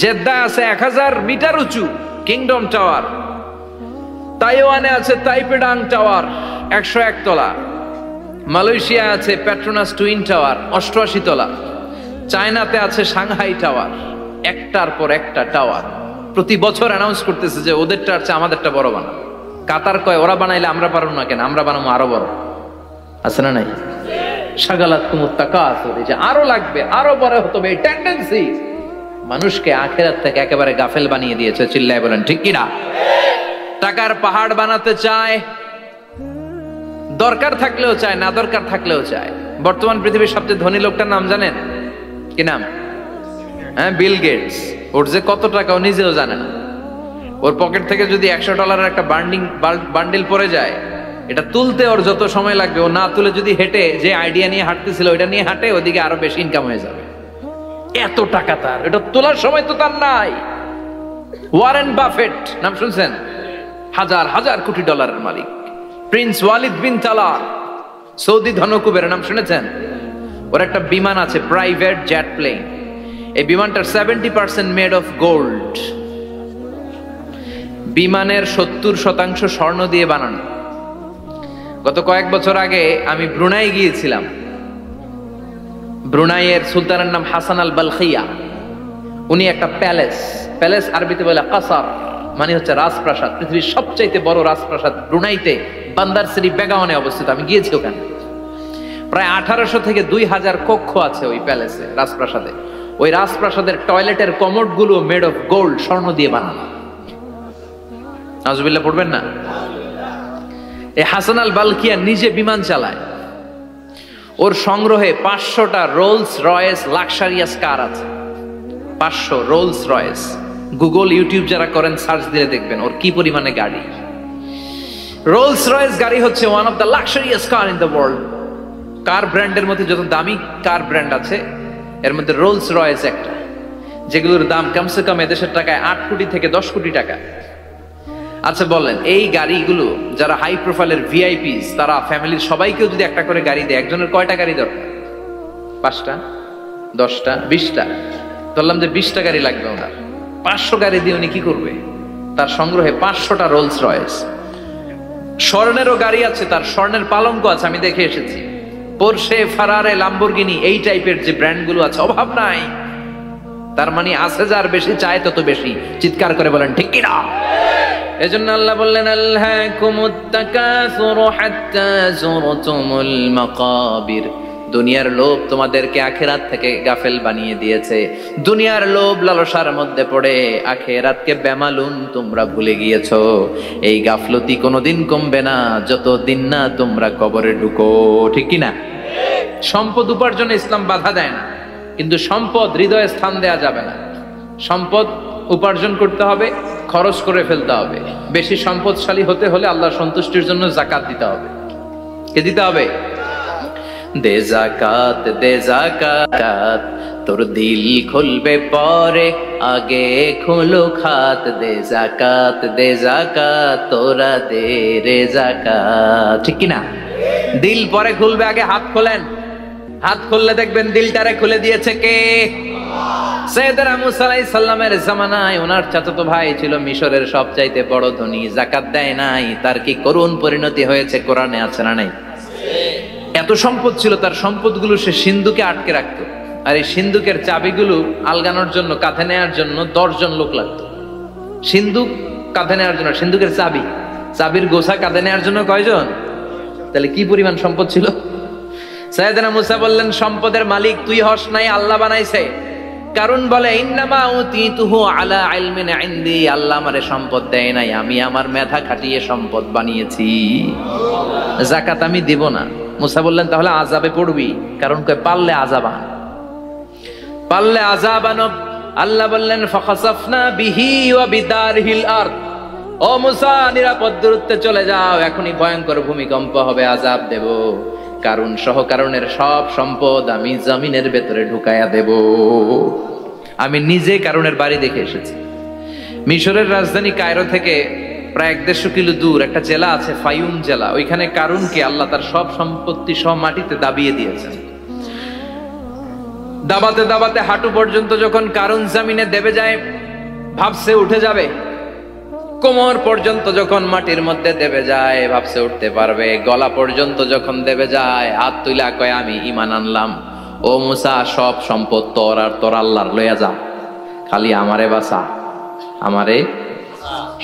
জেদ্দা আছে 1000 মিটার উঁচু কিংডম টাওয়ার। তাইওয়ানে আছে তাইপেডাং টাওয়ার 101 তলা। মালয়েশিয়া আছে পেট্রোনাস টুইন টাওয়ার 88 তলা। চায়নাতে আছে সাংহাই টাওয়ার, একটার পর একটা টাওয়ার। প্রতি বছর অ্যানাউন্স করতেছে যে ওদেরটা আছে আমাদেরটা বড় বানাও। কাতার কয় ওরা বানাইলে আমরা পারবো না কেন, আমরা বানাবো আরো বড়। আছে না নাই? শাগালাতকুমুত তাকাসুর, যে আরো লাগবে, আরো বড় হতে হবে, এই টেন্ডেন্সি মানুষকে আখিরাত থেকে একেবারে গাফেল বানিয়ে দিয়েছে। চিল্লায় বলেন ঠিক কিনা? টাকার পাহাড় বানাতে চায়, দরকার থাকলেও চায়, না দরকার থাকলেও চায়। বর্তমান পৃথিবীর সবচেয়ে ধনী লোকটার নাম জানেন? কি নাম? হ্যাঁ, বিল গেটস। ওর যে কত টাকা ও নিজেও জানে না। ওর পকেট থেকে যদি $100 একটা বান্ডিল পড়ে যায়, এটা তুলতে ওর যত সময় লাগবে, ও না তুলে যদি হেঁটে যে আইডিয়া নিয়ে হাঁটতেছিল ওইটা নিয়ে হাঁটে, ওদিকে আরো বেশি ইনকাম হয়ে যাবে। এত টাকা তার, এটা তোলার সময় তো তার নাই। ওয়ারেন বাফেট নাম শুনছেন? হাজার হাজার কোটি ডলারের মালিক। প্রিন্স ওয়ালিদ বিন তালার, সৌদি ধনকুবের নাম শুনেছেন? ওর একটা বিমান আছে, প্রাইভেট জেট প্লেন। এই বিমানটার 70% মেড অফ গোল্ড। বিমানের 70% স্বর্ণ দিয়ে বানানো। গত কয়েক বছর আগে আমি ব্রুনাই গিয়েছিলাম। ব্রুনাইয়ের সুলতানের নাম হাসান আল বালখিয়া। উনি একটা প্যালেস আরবিতে বলে কাসার, মানে হচ্ছে রাজপ্রাসাদ। পৃথিবীর সবচাইতে বড় রাজপ্রাসাদ ব্রুনাইতে বান্দার শ্রী বেগাওয়ানে অবস্থিত। আমি গিয়েছি ওখানে। প্রায় 1800 থেকে 2000 কক্ষ আছে ওই প্যালেসে, রাজপ্রাসাদে। ওই রাজপ্রাসাদের টয়লেটের কমোড গুলো মেড অফ গোল্ড, স্বর্ণ দিয়ে বানানো। নাউজুবিল্লাহ পড়বেন না। এই হাসান আল বালখিয়া নিজে বিমান চালায়। ওর সংগ্রহে 500টা রোলস রয়েস লাক্সারিয়াস কার আছে। 500 রোলস রয়েস। গুগল ইউটিউব যারা করেন সার্চ দিলে দেখবেন ওর কি পরিমাণে গাড়ি। রোলস রয়েস গাড়ি হচ্ছে one of the luxurious car in the world. Car ব্র্যান্ডের মধ্যে যত দামি কার ব্র্যান্ড আছে এর মধ্যে রোলস রয়েস একটা, যেগুলোর দাম কমসে কম এদেশের টাকায় 8 কোটি থেকে 10 কোটি টাকা। আচ্ছা বলেন, এই গাড়িগুলো যারা হাই প্রোফাইলের ভিআইপিস, তারা ফ্যামিলির সবাইকেও যদি একটা করে গাড়ি দেয়, একজনের কয়টা গাড়ি দরকার? 5টা, 10টা, 20টা? বললাম যে 20টা গাড়ি লাগবে ওনার। 500 গাড়ি দিয়ে উনি কি করবে? তার সংগ্রহে 500টা রোলস রয়েস। স্বর্ণেরও গাড়ি আছে, তার স্বর্ণের পালঙ্ক আছে, আমি দেখে এসেছি। পোরশে, ফারারে, লাম্বরগিনি, এই টাইপের যে ব্র্যান্ড গুলো আছে, অভাব নাই। তার মানে আছে, যার বেশি চায় তত বেশি। চিৎকার করে বলেন ঠিক কিনা? এজন্য আল্লাহ বললেন আল্লাহকুমুত তাকাসুরু হাত্তা যুরতুমুল মাকাবির। দুনিয়ার লোভ তোমাদেরকে আখিরাত থেকে গাফেল বানিয়ে দিয়েছে। দুনিয়ার লোভ লালসার মধ্যে পড়ে আখিরাতকে বেমালুম তোমরা ভুলে গিয়েছো। এই গাফলতি কোনোদিন কমবে না যতদিন না তোমরা কবরে ঢুকো। ঠিক কি না? সম্পদ উপার্জনে ইসলাম বাধা দেয় না, কিন্তু সম্পদ হৃদয়ে স্থান দেয়া যাবে না। সম্পদ উপার্জন করতে হবে, খরচ করে ফেলতে হবে। বেশি সম্পদশালী হতে হলে আল্লাহর সন্তুষ্টির জন্য যাকাত দিতে হবে। কে দিতে হবে? দে যাকাত, দে যাকাত, তোর দিল খুলবে পরে, আগে খোলো খাত। দে যাকাত, দে যাকাত, তোরা দে রে যাকাত। ঠিক কি না? দিল পরে খুলবে, আগে হাত খোলেন। হাত খুললে দেখবেন দিলটারে খুলে দিয়েছে কে? সাইয়েদনা মুসা আলাইহিস সালামের জামানায় ওনার চাচাতো ভাই ছিল মিশরের সবচাইতে বড় ধনী, যাকাত দেয় নাই। তার কি করুণ পরিণতি হয়েছে কোরআনে আছে না নাই? এত সম্পদ ছিল, তার সম্পদগুলো সে সিন্ধুকে আটকে রাখতো। আর এই সিন্ধুকের চাবিগুলো আলগানোর জন্য, কাঁধে নেওয়ার জন্য 10 জন লোক লাগতো। সিন্ধুক কাঁধে নেওয়ার জন্য, সিন্ধুকের চাবির গোছা কাঁধে নেওয়ার জন্য কয়জন? তাহলে কি পরিমাণ সম্পদ ছিল? সাইয়েদনা মুসা বললেন, সম্পদের মালিক তুই হস নাই, আল্লাহ বানাইছে। কারণ বলে ইন্নামা উতিতুহু আলা ইলমিন ইনদি, আল্লাহ আমারে সম্পদ দেয় নাই, আমি আমার মেধা খাটিয়ে সম্পদ বানিয়েছি। যাকাত আমি দিব না। মুসা বললেন তাহলে আযাবে পড়বি, কারণ কয় পারলে আযাব আন, পারলে আযাব আন। আল্লাহ বললেন ফাখাসাফনা বিহি ওয়া বিদারহিল আরদ, ও মুসা নিরাপদ দূরত্বে চলে যাও, এখনই ভয়ঙ্কর ভূমিকম্প হবে, আযাব দেব। কারণ সহ কারণের সব সম্পদ আমি জমিনের ভেতরে ঢুকায়া দেব। আমি নিজে কারণের বাড়ি দেখে এসেছি। মিশরের রাজধানী কায়রো থেকে প্রায় 150 কিলো দূর একটা জেলা আছে, ফায়ুম জেলা। ওইখানে কারুনকে আল্লাহ তার সব সম্পত্তি সব মাটিতে দাবিয়ে দিয়েছেন। দাবাতে দাবাতে হাঁটু পর্যন্ত যখন কারুন জমিনে দেবে যায়, ভাবছে উঠে যাবে। কোমর পর্যন্ত যখন মাটির মধ্যে দেবে যায়, ভাবছে উঠতে পারবে। গলা পর্যন্ত যখন দেবে যায়, হাত তুইলা কয় আমি ঈমান আনলাম। ও মুসা, সব সম্পদ তোর আর তোর আল্লাহর লইয়া যা, খালি আমারে বাঁচা, আমারে।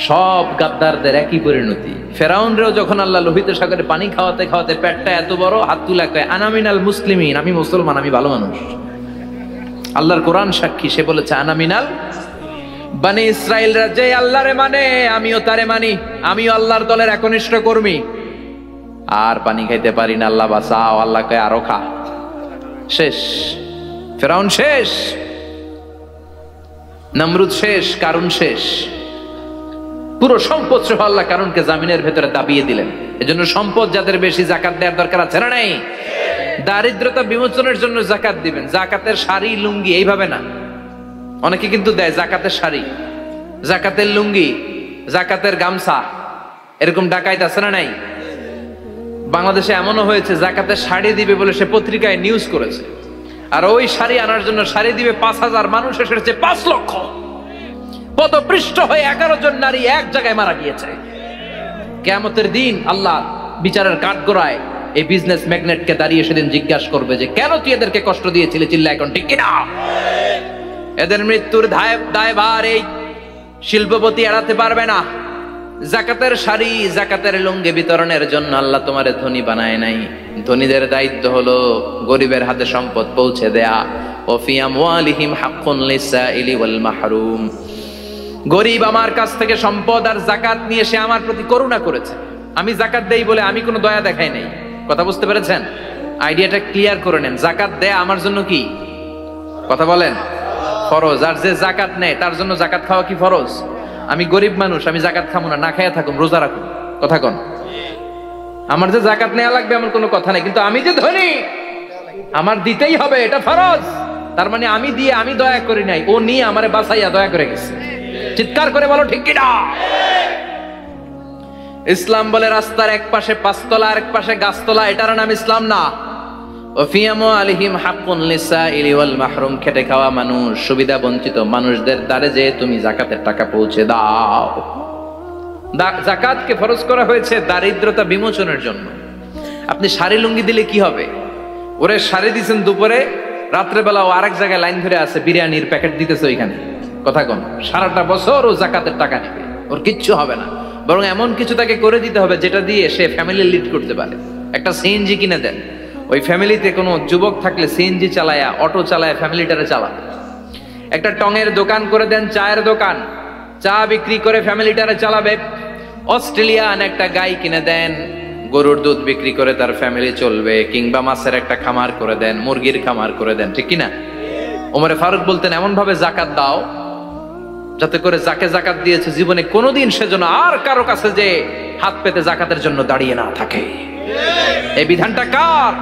সব গাদ্দারদের একই পরিণতি। ফেরাউনরেও যখন আল্লাহ লোহিত সাগরে পানি খাওয়াতে খাওয়াতে পেটটা এত বড়, হাত তুলা কয় আনা মিনাল মুসলিমিন, আমি মুসলমান, আমি ভালো মানুষ। আল্লাহর কোরআন সাক্ষী, সে বলেছে আনা মিনাল। বনি ইসরাইলরা যে আল্লাহরে মানে, আমিও তারে মানি, আমিও আল্লাহর দলের একনিষ্ঠ কর্মী। আর পানি খাইতে পারি না, আল্লাহ বাঁচাও। আল্লাহ কয় আরো খা। শেষ, ফেরাউন শেষ, নমরুদ শেষ, কারুন শেষ। পুরো সম্পদ সহ আল্লাহ কারুনকে জামিনের ভেতরে দাবিয়ে দিলেন। এজন্য সম্পদ যাদের বেশি, যাকাত দেওয়ার দরকার আছে না নাই? দারিদ্রতা বিমোচনের জন্য যাকাত দিবেন। যাকাতের শাড়ি লুঙ্গি এইভাবে না, অনেকে কিন্তু দেয় জাকাতের শাড়ি, জাকাতের লুঙ্গি, জাকাতের গামছা, এরকম ডাকাইত আছে না নাই? বাংলাদেশে এমনও হয়েছে জাকাতের শাড়ি দিবে বলে সে পত্রিকায় নিউজ করেছে। আর ওই শাড়ি আনার জন্য শাড়ি দিবে 5,000, মানুষ এসেছে 5 লক্ষ। পদপৃষ্ঠ হয়ে 11 জন নারী এক জায়গায় মারা গিয়েছে। কিয়ামতের দিন আল্লাহ বিচারের কাঠগড়ায় এই বিজনেস ম্যাগনেটকে দাঁড়িয়ে সেদিন জিজ্ঞাসা করবে যে কেন তুই এদেরকে কষ্ট দিয়েছিলি, চিল্লা এখন ঠিক কিনা? এদের মৃত্যুর দায়ভার এই শিল্পপতি এড়াতে পারবে না। যাকাতের শাড়ি, যাকাতের লুঙ্গি বিতরণের জন্য আল্লাহ তোমারে ধনী বানায় নাই। ধনীদের দায়িত্ব হলো গরিবের হাতে সম্পদ পৌঁছে দেয়া। ওয়া ফি আমওয়ালিহিম হাক্কুন লিসাইলি ওয়াল মাহরুম। গরিব আমার কাছ থেকে সম্পদ আর যাকাত নিয়ে সে আমার প্রতি করুণা করেছে। আমি যাকাত দেই বলে আমি কোনো দয়া দেখাই নাই। কথা বুঝতে পেরেছেন? আইডিয়াটা ক্লিয়ার করে নেন। যাকাত দেয়া আমার জন্য কি? কথা বলেন। ফরজ। আর যে যাকাত নেয় তার জন্য যাকাত খাওয়া কি ফরজ? আমি গরিব মানুষ, আমি যাকাত খাবো না, না খাইয়া থাকুম, রোজা রাখুন। কথা কন। আমার যে যাকাত নেওয়া লাগবে এমন কোনো কথা নেই, কিন্তু আমি যে ধনী আমার দিতেই হবে, এটা ফরজ। তার মানে আমি দিয়ে আমি দয়া করি নাই, ও নিয়ে আমারে বাঁচাইয়া দয়া করে গেছে। চিৎকার করে বলো ঠিক কিনা? ইসলাম বলে রাস্তার এক পাশে 5 তলা আর এক পাশে গাছতলা, এটার নাম ইসলাম না। ওফি আমওয়ালিহিম হাক্কুন লিসাইলি ওয়াল মাহরুম। খেটে খাওয়া মানুষ, সুবিধা বঞ্চিত মানুষদের দ্বারে যে তুমি যাকাতের টাকা পৌঁছে দাও। যাকাতকে ফরজ করা হয়েছে দারিদ্রতা বিমোচনের জন্য। আপনি শাড়ি লুঙ্গি দিলে কি হবে? ওরে শাড়ি দিছেন দুপুরে, রাত্রে বেলা ও আরেক জায়গায় লাইন ধরে আছে, বিরিয়ানির প্যাকেট দিতেছে ওইখানে। কথা কন। সারাটা বছর ও যাকাতের টাকা নেবে, ওর কিচ্ছু হবে না। বরং এমন কিছু তাকে করে দিতে হবে যেটা দিয়ে সে ফ্যামিলি লিড করতে পারে। একটা সিএনজি কিনে দেন, ওই ফ্যামিলিতে কোনো যুবক থাকলে সিএনজি চালায়া, অটো চালায়া ফ্যামিলিটারে চালাবে। একটা টঙের দোকান করে দেন, চায়ের দোকান, চা বিক্রি করে ফ্যামিলিটারে চালাবে। অস্ট্রেলিয়ান একটা গাই কিনে দেন, গরুর দুধ বিক্রি করে তার ফ্যামিলি চলবে। কিংবা মাছের একটা খামার করে দেন, মুরগির খামার করে দেন, ঠিক কিনা? ওমরে ফারুক বলতেন এমন ভাবে যাকাত দাও যাতে করে যাকে যাকাত দিয়েছে জীবনে কোনোদিন সেজন্য আর কারো কাছে যে হাত পেতে যাকাতের জন্য দাঁড়িয়ে না থাকে। এই বিধানটা কার?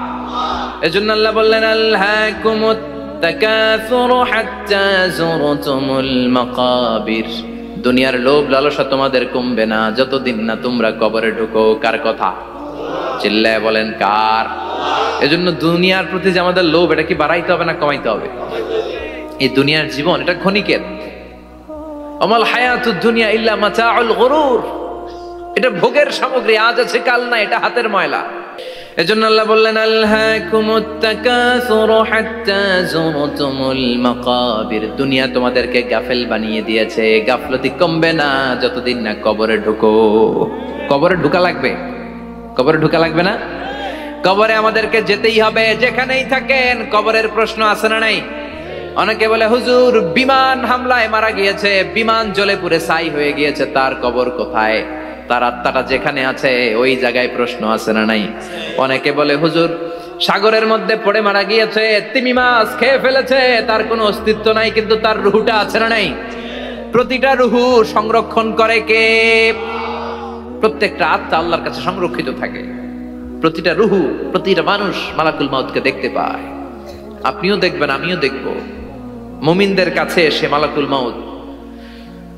এজন্য আল্লাহ বললেন আলহাকুমুত তাকাসুরু হাত্তা যুরতুমুল মাকাবির। দুনিয়ার লোভ লালসা তোমাদের কমবে না যতদিন না তোমরা কবরে ঢুকো। কার কথা? চিল্লায় বলেন কার? এজন্য দুনিয়ার প্রতি যে আমাদের লোভ, এটা কি বাড়াইতে হবে না কমাইতে হবে? এই দুনিয়ার জীবন এটা ক্ষণিকের। আমাল হায়াতুদ দুনিয়া ইল্লা মাতাউল গুরুর। এটা ভোগের সামগ্রী, আজ আছে কাল না, এটা হাতের ময়লা। এজন্য আল্লাহ বললেন আলহাকুমুত তাকাসুরু হাত্তা যুরতুমুল মাকাবির। দুনিয়া তোমাদেরকে গাফেল বানিয়ে দিয়েছে, গাফলতি কমবে না যতদিন না কবরে ঢুকো। কবরে ঢুকা লাগবে, কবরে ঢুকা লাগবে না? কবরে আমাদেরকে যেতেই হবে, যেখানেই থাকেন। কবরের প্রশ্ন আছে না নাই? অনেকে বলে হুজুর বিমান হামলায় মারা গিয়েছে, বিমান জ্বলে পুড়ে ছাই হয়ে গিয়েছে, তার কবর কোথায়? তার আত্মাটা যেখানে আছে ওই জায়গায় প্রশ্ন আছে না নাই? অনেকে বলে হুজুর সাগরের মধ্যে পড়ে মারা গিয়েছে, তিমি মাছ খেয়ে ফেলেছে, তার কোনো অস্তিত্ব নাই, কিন্তু তার রুহুটা আছে না নাই? প্রতিটা রুহু সংরক্ষণ করে কে? প্রত্যেকটা আত্মা আল্লাহর কাছে সংরক্ষিত থাকে। প্রতিটা রুহু, প্রতিটা মানুষ মালাকুল মাউতকে দেখতে পায়। আপনিও দেখবেন, আমিও দেখব। মুমিনদের কাছে এসে মালাকুল মাউত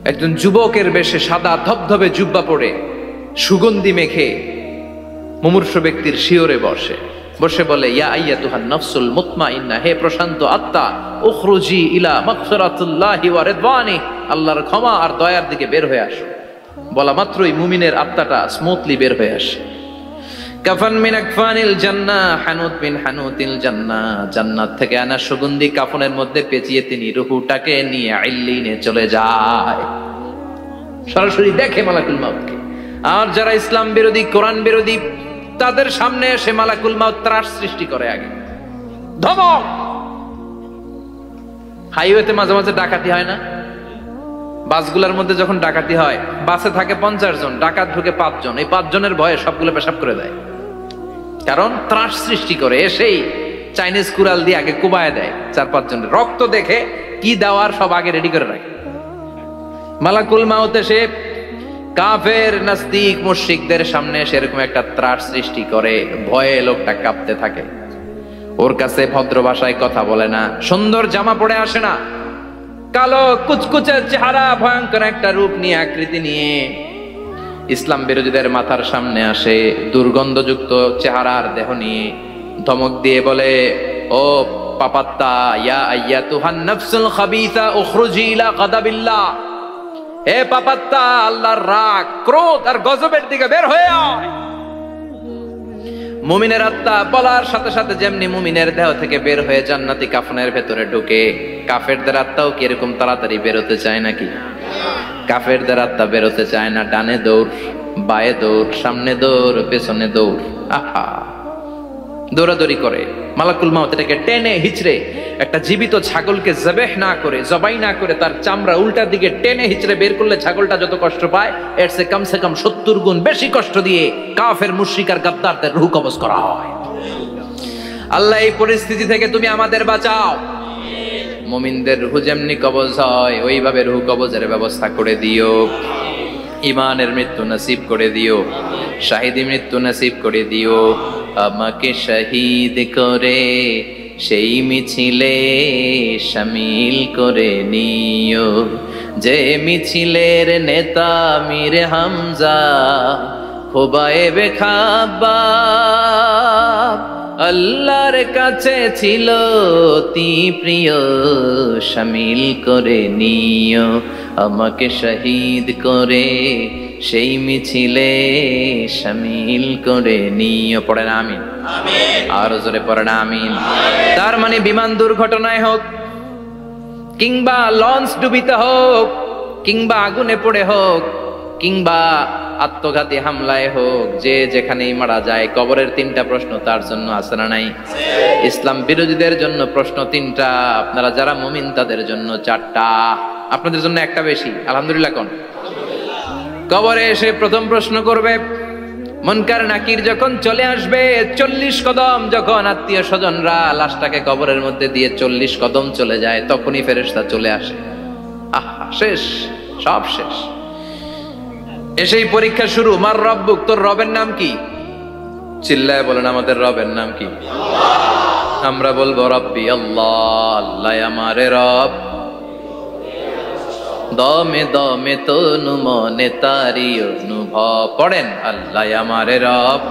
একজন যুবকের বেশে সাদা ধবধবে জুব্বা পরে সুগন্ধি মেখে মুমূর্ষ ব্যক্তির শিওরে বসে বলে ইয়া আইয়াতুহান নাফসুল মুতমাইন্না, হে প্রশান্ত আত্মা, উখরুজি ইলা মাগফিরাতুল্লাহি ওয়া রিদওয়ানি, আল্লাহর ক্ষমা আর দয়ার দিকে বের হয়ে আসো। বলা মাত্রই মুমিনের আত্মাটা স্মুথলি বের হয়ে আসে। কাফান মিন আকফানিল জান্নাহ, হানুত মিন হানুতিল জান্নাহ, জান্নাত থেকে আনা সুগন্ধি কাফনের মধ্যে পেঁচিয়ে তিনি রূহটাকে নিয়ে ইল্লিনে চলে যায়। সরাসরি দেখে মালাকুল মাউতকে। আর যারা ইসলাম বিরোধী, কোরআন বিরোধী, তাদের সামনে এসে মালাকুল মাউত ত্রাস সৃষ্টি করে। আগে ধমক। হাইওয়েতে মাঝে মাঝে ডাকাতি হয় না? বাসগুলোর মধ্যে যখন ডাকাতি হয়, বাসে থাকে 50 জন, ডাকাত ঢুকে 5 জন। এই 5 জনের ভয়ে সবগুলো পেশাব করে দেয়, কারণ ত্রাস সৃষ্টি করে। এসেই চাইনিজ কুড়াল দিয়ে আগে কুবায় দেয় 4-5 জনের। রক্ত দেখে কি দেওয়ার সব আগে রেডি করে রাখে। মালাকুল মাউত এসে কাফের নাস্তিক মুশরিকদের সামনে সেরকম একটা ত্রাস সৃষ্টি করে, ভয়ে লোকটা কাঁপতে থাকে। ওর কাছে ভদ্র ভাষায় কথা বলে না, সুন্দর জামা পরে আসে না, কালো কুচকুচে চেহারা, ভয়ঙ্কর একটা রূপ নিয়ে, আকৃতি নিয়ে ইসলাম বিরোধীদের মাথার সামনে আসে, দুর্গন্ধযুক্ত চেহারার দেহ নিয়ে ধমক দিয়ে বলে, ও পাপাত্তা, ইয়া আইয়াতুহান নাফসুল খাবিসা উখরুজি ইলা গাদাবিল্লাহ, হে পাপাত্তা, আল্লাহর রাগ, ক্রোধ আর গজবের দিকে বের হয়ে আয়। মুমিনের আত্মা বলার সাথে সাথে যেমনি মুমিনের দেহ থেকে বের হয়ে জান্নাতি কাফনের ভেতরে ঢুকে, কাফেরদের আত্মাও কি এরকম তাড়াতাড়ি বেরোতে চায় নাকি? কাফেরদের আত্মা বেরোতে চায় না, ডানে দৌড়, বায়ে দৌড়, সামনে দৌড়, পেছনে দৌড়, আহা দৌড়াদৌড়ি করে। মালাকুল মাউত এটাকে টেনে হিচড়ে, একটা জীবিত ছাগলকে জবেহ না করে, জবাই না করে, তার চামড়া উল্টার দিকে টেনে হিচড়ে বের করলে ছাগলটা যত কষ্ট পায়, এর সে কম 70 গুণ বেশি কষ্ট দিয়ে কাফের মুশরিক আর গাদ্দারদের রূহ কবজ করা হয়। আল্লাহ এই পরিস্থিতি থেকে তুমি আমাদের বাঁচাও। মুমিনদের রূহ যেমনি কবজ হয় ওইভাবে রূহ কবজের ব্যবস্থা করে দিও। ইমানের মৃত্যু নসিব করে দিও, শাহিদি মৃত্যু নসিব করে দিও। আমাকে শহীদ করে সেই মিছিলে শামিল করে নিও, যে মিছিলের নেতা মীর হামজা খুবাইবে খাব্বাব, আল্লাহর কাছে ছিল অতি প্রিয়, শামিল করে নিও। আমাকে শহীদ করে সেই মিছিলে শামিল করে নিও। পড়েন আমিন, আর জোরে পড়েন আমিন। তার মানে বিমান দুর্ঘটনায় হোক, কিংবা লঞ্চ ডুবিতে হোক, কিংবা আগুনে পড়ে হোক, কিংবা আত্মঘাতী হামলায় হোক, যে যেখানেই মারা যায়, কবরের 3টা প্রশ্ন তার জন্য আছে না নাই? ইসলাম বিরোধীদের জন্য প্রশ্ন 3টা, আপনারা যারা মুমিন তাদের জন্য 4টা, আপনাদের জন্য একটা বেশি। আলহামদুলিল্লাহ কোন? কবরে এসে প্রথম প্রশ্ন করবে, মুনকার নাকির যখন চলে আসবে, 40 কদম যখন আত্মীয় স্বজনরা লাশটাকে কবরের মধ্যে দিয়ে 40 কদম চলে যায়, তখনই ফেরেশতা চলে আসে। আহা, শেষ, সব শেষ। এসেই পরীক্ষা শুরু। মার রব্বুক, তোর রবের নাম কি? চিল্লায় বলেন, আমাদের রবের নাম কি? আমরা বলবো রব্বি আল্লাহ, আল্লাহ আমারে রব। দমে দমে তনু মনে তারি অনুভব। পড়েন, আল্লাহ আমারে রব।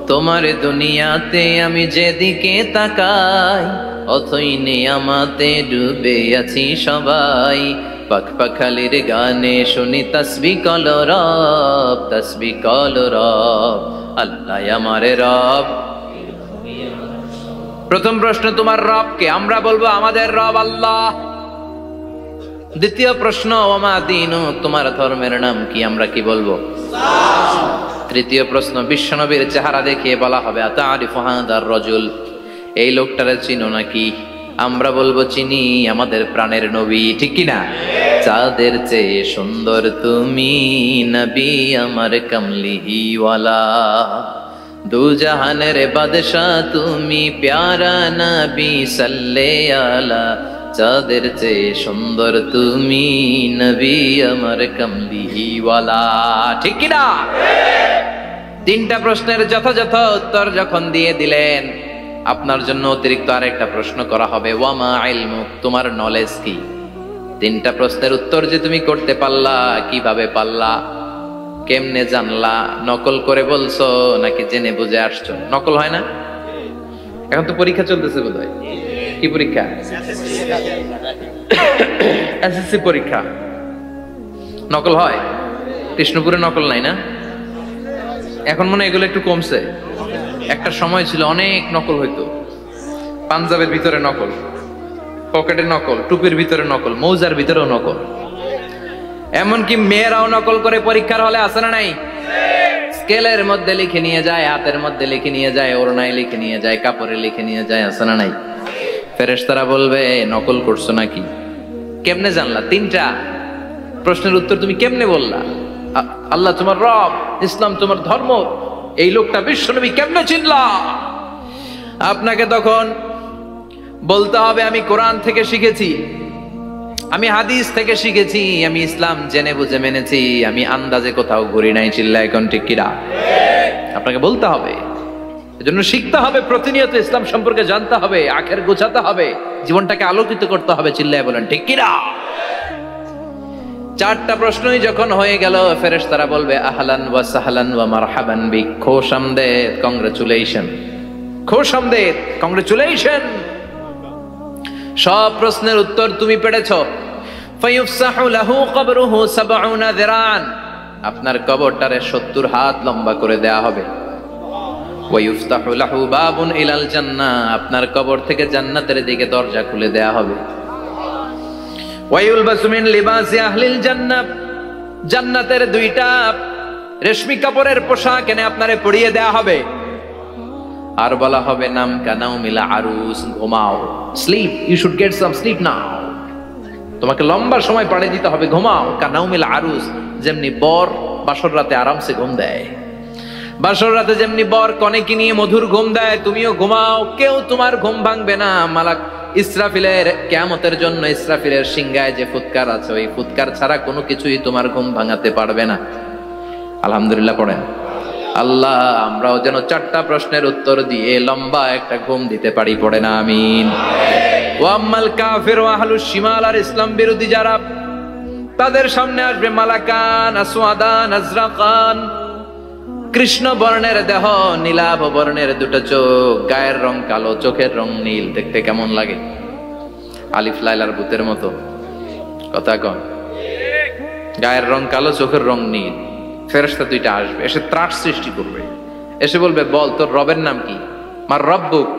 তোমার দুনিয়াতে আমি যেদিকে তাকাই, অথই নিয়ামতে ডুবে আছি সবাই। পাখ পাখালির গানে শুনি তাসবিহ কল রব, তাসবিহ কল রব, আল্লাহ আমারে রব। প্রথম প্রশ্ন, তোমার রব কে? আমরা বলবো আমাদের রব আল্লাহ। দ্বিতীয় প্রশ্ন, ওমা দীনু, তোমার ধর্মের নাম কি? আমরা কি বলবো? তৃতীয় প্রশ্ন, বিশ্বনবীর চেহারা দেখিয়ে বলা হবে আতারিফু হাদার রাজুল, এই লোকটারে চিনো নাকি? আমরা বলবো চিনি, আমাদের প্রাণের নবী, ঠিক কি না? চাঁদের চেয়ে সুন্দর তুমি নবী আমার কমলিওয়ালা, দু জাহানের বাদশা তুমি প্যারা নবী সাল্লে আলা, চাঁদের চেয়ে সুন্দর তুমি নবী আমার কমলিওয়ালা, ঠিক কি না? 3টা প্রশ্নের যথাযথ উত্তর যখন দিয়ে দিলেন, আপনার জন্য অতিরিক্ত আরেকটা প্রশ্ন করা হবে, ওয়ামা ইলমুক, তোমার নলেজ কি? 3টা প্রশ্নের উত্তর যে তুমি করতে পারলা, কিভাবে পারলা, কেমনে জানলা? নকল করে বলছো নাকি জেনে বুঝে আসছো? নকল হয় না? এখন তো পরীক্ষা চলতেছে বোধহয়। কি পরীক্ষা? এসএসসি পরীক্ষা। নকল হয়? কৃষ্ণপুরে নকল নাই না? এখন মনে হয় এগুলো একটু কমছে। একটা সময় ছিল অনেক নকল হইতো। পাঞ্জাবের ভিতরে নকল, পকেটে নকল, টুপির ভিতরে নকল, মৌজার ভিতরেও নকল, এমনকি মেয়েরাও নকল করে পরীক্ষার হলে আসে না নাই? স্কেলের মধ্যে লিখে নিয়ে যায়, হাতের মধ্যে লিখে নিয়ে যায়, ওড়নায় লিখে নিয়ে যায়, কাপড়ে লিখে নিয়ে যায়, আসে না নাই? ফেরেশতারা বলবে নকল করছো নাকি? কেমনে জানলা? 3টা প্রশ্নের উত্তর তুমি কেমনে বললা? আল্লাহ তোমার রব, ইসলাম তোমার ধর্ম, এই লোকটা বিশ্বনবী, কেমনে চিনলা? আপনাকে তখন বলতে হবে আমি কোরআন থেকে শিখেছি, আমি হাদিস থেকে শিখেছি, আমি ইসলাম জেনে বুঝে মেনেছি, আমি আন্দাজে কোথাও ঘুরি নাই। চিল্লায় এখন ঠিক কিনা? আপনাকে বলতে হবে, এজন্য শিখতে হবে, প্রতিনিয়ত ইসলাম সম্পর্কে জানতে হবে, আখের গোছাতে হবে, জীবনটাকে আলোকিত করতে হবে। চিল্লায় বলেন ঠিক কিনা? 4টা প্রশ্নই যখন হয়ে গেল, ফেরেশতারা বলবে আহলান ওয়া সাহলান ওয়া মারহাবান বিক, খোশ আমদেদ, কংগ্রাচুলেশন, খুশ আমদেদ, কংগ্রেচুলেশন, সব প্রশ্নের উত্তর তুমি পেরেছো। ফায়ুফসাহু লাহু কবরুহু ৭০ যিরাআন, আপনার কবরটারে ৭০ হাত লম্বা করে দেয়া হবে। ওয়ায়ুফতাহু লাহু বাবুন ইলাল জান্নাহ, আপনার কবর থেকে জান্নাতের দিকে দরজা খুলে দেয়া হবে। ওয়ায়ুলবাসু মিন লিবাসি আহলিল জান্নাহ, জান্নাতের 2টা রেশমি কাপড়ের পোশাক এনে আপনারে পরিয়ে দেয়া হবে। আর বলা হবে নাম কানাউমিল আরুস, ঘুমাও, sleep, you should get some sleep now, তোমাকে লম্বা সময় পাড়ে দিতে হবে, ঘুমাও। কানাউমিল আরুস, যেমনি বর বাসর রাতে আরামসে ঘুম দেয়, বাসর রাতে যেমনি বর কনেকে নিয়ে মধুর ঘুম দেয়, তুমিও ঘুমাও, কেউ তোমার ঘুম ভাঙবে না। মালাক ইসরাফিলের কিয়ামতের জন্য ইসরাফিলের সিংহায় যে ফুৎকার আছে, ওই ফুৎকার ছাড়া কোনো কিছুই তোমার ঘুম ভাঙাতে পারবে না। আলহামদুলিল্লাহ পড়েন। আল্লাহ আমরাও যেন 4টা প্রশ্নের উত্তর দিয়ে লম্বা একটা ঘুম দিতে পারি, পড়ে না আমিন। ওয়াম্মাল কাফির ওয়া আহলুশ শিমাল, আর ইসলাম বিরোধী যারা, তাদের সামনে আসবে মালাকান আসওয়াদান আজরাকান, কৃষ্ণ বর্ণের দেহ, নীলাভ বর্ণের 2টা চোখ, গায়ের রং কালো, চোখের রং নীল, দেখতে কেমন লাগে? আলিফ লাইলার ভূতের মতো, কথা কন। গায়ের রং কালো, চোখের রং নীল। ফেরেশতা 2টা আসবে, এসে ত্রাস সৃষ্টি করবে, এসে বলবে বল তোর রবের নাম কি? মার রব্বুক।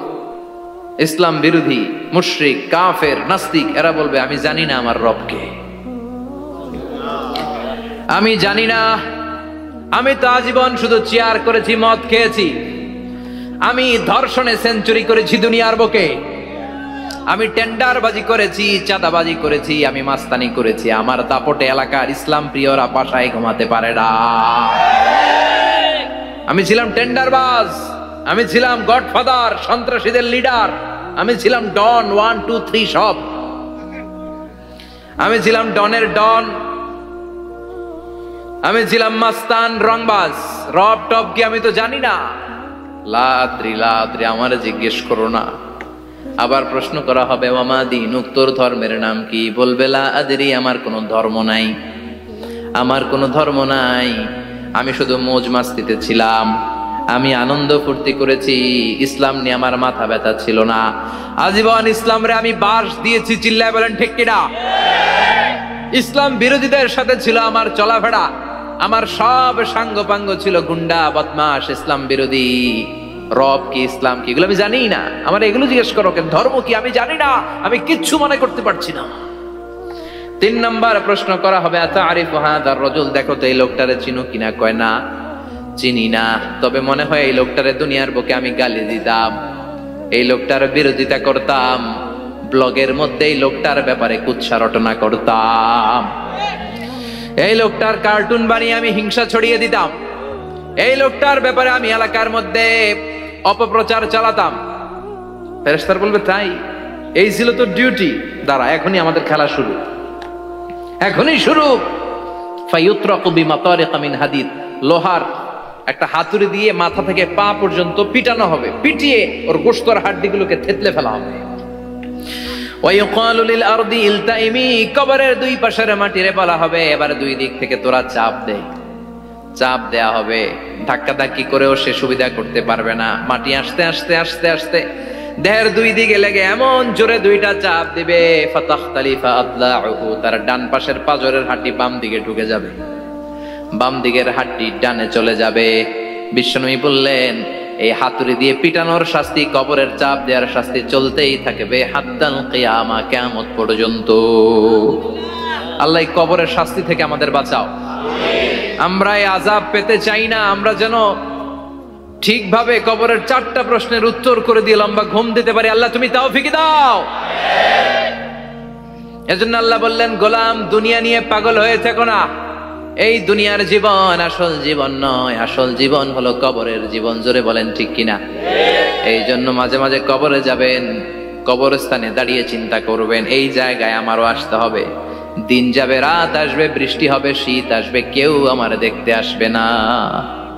ইসলাম বিরোধী মুশরিক কাফের নাস্তিক এরা বলবে আমি জানি না আমার রবকে, আমি জানি না, আমি তো আজীবন শুধু চেয়ার করেছি, মদ খেয়েছি, আমি ধর্ষণে সেঞ্চুরি করেছি দুনিয়ার বুকে, আমি টেন্ডারবাজি করেছি, চাঁদাবাজি করেছি, আমি মাস্তানি করেছি, আমার দাপটে এলাকার ইসলাম প্রিয়রা বাসায় ঘুমাতে পারে না। আমি ছিলাম টেন্ডারবাজ, আমি ছিলাম গডফাদার, সন্ত্রাসীদের লিডার, আমি ছিলাম ডন 1 2 3 সব, আমি ছিলাম ডনের ডন, আমি ছিলাম মাস্তান রংবাজ, রব টপ কি আমি তো জানি না। লাদ্রি লাদ্রি, আমার জিজ্ঞেস করো না। আবার প্রশ্ন করা হবে ওয়ামা দীনুক, তোর ধর্মের নাম কি? বলবে লা আদরি, আমার কোনো ধর্ম নাই, আমার কোনো ধর্ম নাই, আমি শুধু মৌজ মাস্তিতে ছিলাম, আমি আনন্দ ফুর্তি করেছি, ইসলাম নিয়ে আমার মাথা ব্যথা ছিল না, আজীবন ইসলামরে আমি বাস দিয়েছি, চিল্লায় বলেন ঠিক কিনা? ইসলাম বিরোধীদের সাথে ছিল আমার চলাফেরা, আমার সব সাঙ্গপাঙ্গ ছিল গুন্ডা বদমাশ ইসলাম বিরোধী। রব কি, ইসলাম কি, এগুলো আমি জানি না, আমার এগুলো জিজ্ঞেস করো কেন? ধর্ম কি আমি জানি না, আমি কিচ্ছু মনে করতে পারছি না। 3 নম্বর প্রশ্ন করা হবে আতারিফু হাদার রাজুল, দেখো তো এই লোকটারে চিনো কিনা? কয় না চিনি না, তবে মনে হয় এই লোকটারে দুনিয়ার বুকে আমি গালি দিতাম, এই লোকটার বিরোধিতা করতাম, ব্লগের মধ্যে এই লোকটার ব্যাপারে কুৎসা রটনা করতাম, এই লোকটার কার্টুন বানিয়ে আমি হিংসা ছড়িয়ে দিতাম, এই লোকটার ব্যাপারে আমি এলাকার মধ্যে অপপ্রচার চালাতাম। ফেরেশতারা বলবে তাই, এই ছিল তো ডিউটি, দাঁড়া এখনই আমাদের খেলা শুরু, এখনই শুরু। ফায়ুতরাকু বিমাতারিকা মিন হাদিদ, লোহার একটা হাতুড়ি দিয়ে মাথা থেকে পা পর্যন্ত পিটানো হবে, পিটিয়ে ওর গোশতর হাড্ডিগুলোকে থেতলে ফেলা হবে। ওয়ায়ুকালু লিল আরদি ইলতাইমি, কবরের 2 পাশের মাটিরে বলা হবে এবার 2 দিক থেকে তোরা চাপ দে, চাপ দেয়া হবে, ধাক্কা ধাক্কি করেও সে সুবিধা করতে পারবে না, মাটি আস্তে আস্তে আস্তে আস্তে দেহের 2 দিকে লেগে এমন জোরে 2টা চাপ দিবে, ফাতাখতালিফা আদলাউহু, তার ডান পাশের পাজরের হাড্ডি বাম দিকে ঢুকে যাবে, বাম দিকের হাড্ডি ডানে চলে যাবে। বিশ্বনবী বললেন এই হাতুড়ি দিয়ে পিটানোর শাস্তি, কবরের চাপ দেওয়ার শাস্তি চলতেই থাকবে হাত্তাল কিয়ামা, কিয়ামত পর্যন্ত। আল্লাহ এই কবরের শাস্তি থেকে আমাদের বাঁচাও, আমরা এই আযাব পেতে চাই না, আমরা যেন ঠিকভাবে কবরের 4টা প্রশ্নের উত্তর করে দিয়ে লম্বা ঘুম দিতে পারি। আল্লাহ তুমি তৌফিক দাও। এজন্য আল্লাহ বললেন গোলাম দুনিয়া নিয়ে পাগল হয়ে থেকো না, এই দুনিয়ার জীবন আসল জীবন নয়, আসল জীবন হলো কবরের জীবন। জোরে বলেন ঠিক কিনা? এই জন্য মাঝে মাঝে কবরে যাবেন, কবরস্থানে দাঁড়িয়ে চিন্তা করবেন এই জায়গায় আমারও আসতে হবে, দিন যাবে রাত আসবে, বৃষ্টি হবে, শীত আসবে, কেউ আমার দেখতে আসবে না,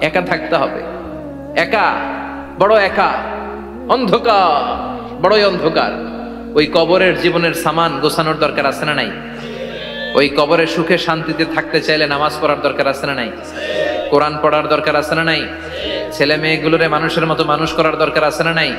একা থাকতে হবে, একা, বড় একা, অন্ধকার, বড়ই অন্ধকার। ওই কবরের জীবনের সামান গোছানোর দরকার আছে না নাই? ওই কবরের সুখে শান্তিতে থাকতে চাইলে নামাজ পড়ার দরকার আছে না নাই? কোরআন পড়ার দরকার আছে না নাই? ছেলে মেয়েগুলোরে মানুষের মতো মানুষ করার দরকার আছে না নাই?